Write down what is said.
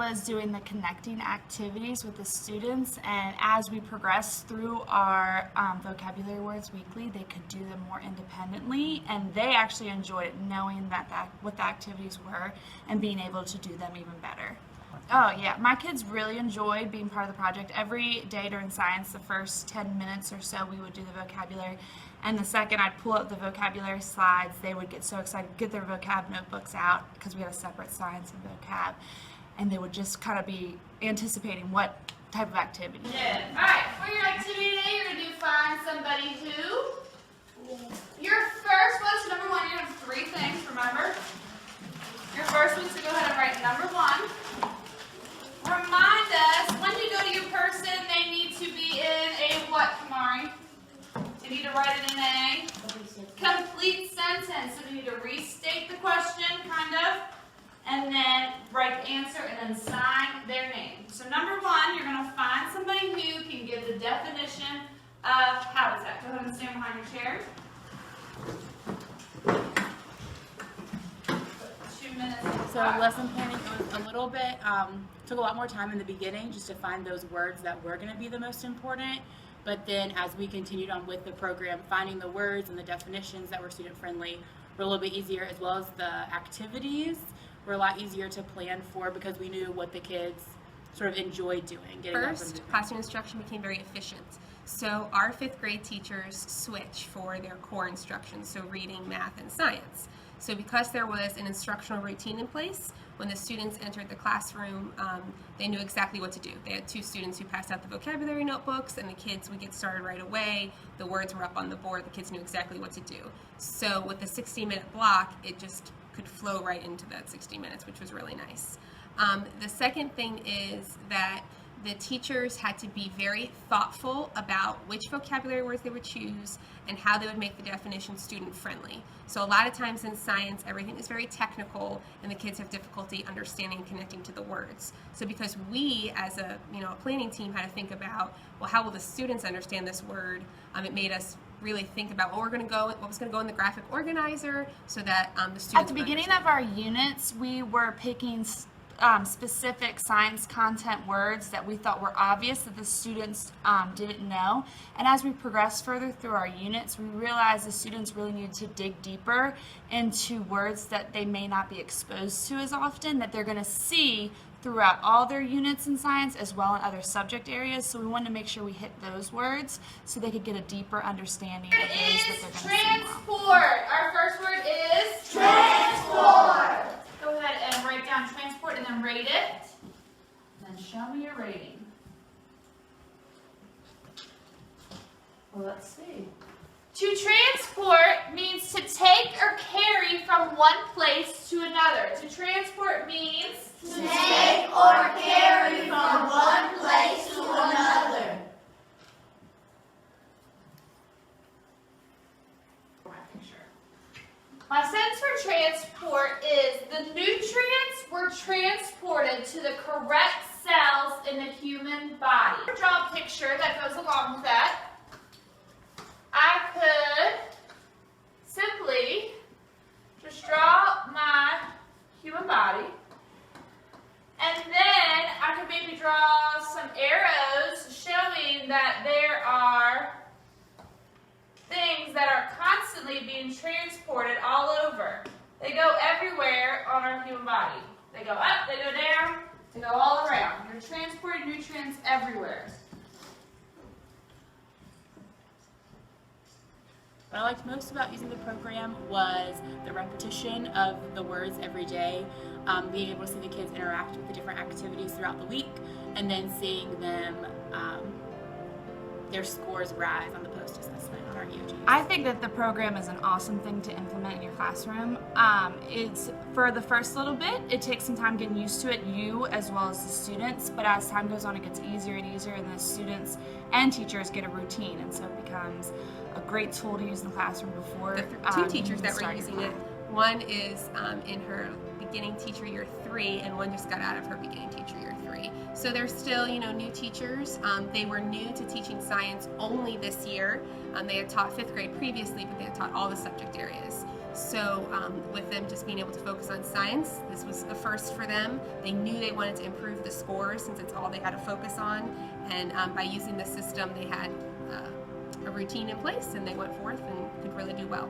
as doing the connecting activities with the students, and as we progress through our vocabulary words weekly, they could do them more independently, and they actually enjoyed it, knowing what the activities were and being able to do them even better. Oh yeah, my kids really enjoyed being part of the project. Every day during science, the first 10 minutes or so, we would do the vocabulary, and the second I'd pull up the vocabulary slides, they would get so excited, get their vocab notebooks out, because we had a separate science and vocab, and they would just kind of be anticipating what type of activity. Yeah. All right, for your activity today, you're going to do find somebody who. Your first one, so number one, you're going to have 3 things, remember? Your first one's to go ahead and write number 1. Remind us, when you go to your person, they need to be in a what, Kamari? They need to write it in a complete sentence. So they need to restate the question, kind of, and then write the answer, and then sign their name. So number 1, you're going to find somebody who can give the definition of habitat. Go ahead and stand behind your chair. 2 minutes. So lesson planning, it was a little bit, took a lot more time in the beginning just to find those words that were going to be the most important. But then as we continued on with the program, finding the words and the definitions that were student friendly were a little bit easier, as well as the activities were a lot easier to plan for because we knew what the kids sort of enjoyed doing. First, classroom instruction became very efficient. So our 5th grade teachers switched for their core instruction, so reading, math, and science. So because there was an instructional routine in place, when the students entered the classroom, they knew exactly what to do. They had 2 students who passed out the vocabulary notebooks, and the kids would get started right away. The words were up on the board. The kids knew exactly what to do. So with the 60-minute block, it just could flow right into that 60 minutes, which was really nice. The second thing is that the teachers had to be very thoughtful about which vocabulary words they would choose and how they would make the definition student friendly. So a lot of times in science, everything is very technical and the kids have difficulty understanding and connecting to the words. So because we as a planning team had to think about, well, how will the students understand this word, it made us really think about what was going to go in the graphic organizer so that the students At the beginning of our units, we were picking specific science content words that we thought were obvious that the students didn't know. And as we progressed further through our units, we realized the students really needed to dig deeper into words that they may not be exposed to as often, that they're going to see throughout all their units in science as well in other subject areas. So we wanted to make sure we hit those words so they could get a deeper understanding of those that they're going to see. Transport. Our first word is transport. Go ahead and write down transport and then rate it. Then show me your rating. Well, let's see. To transport means to take or carry from one place to another. To transport means to take or carry from one place to another. My sense for transport is the nutrients were transported to the correct cells in the human body. Draw a picture that goes along with that. I could simply just draw my human body, and then I could maybe draw some arrows showing that there are things that are constantly being transported all over. They go everywhere on our human body. They go up, they go down, they go all around. You're transporting nutrients everywhere. What I liked most about using the program was the repetition of the words every day, being able to see the kids interact with the different activities throughout the week, and then seeing them, their scores rise on the post-assessment on our EOGs. I think that the program is an awesome thing to implement in your classroom. It's for the first little bit, it takes some time getting used to it, you as well as the students, but as time goes on it gets easier and easier, and the students and teachers get a routine, and so it becomes a great tool to use in the classroom before. The 2 teachers that were using it, one is in her beginning teacher year 3, and one just got out of her beginning teacher year 3. So they're still, new teachers. They were new to teaching science only this year. They had taught 5th grade previously, but they had taught all the subject areas. So with them just being able to focus on science, this was a first for them. They knew they wanted to improve the scores since it's all they had to focus on. And by using the system, they had a routine in place and they went forth and could really do well.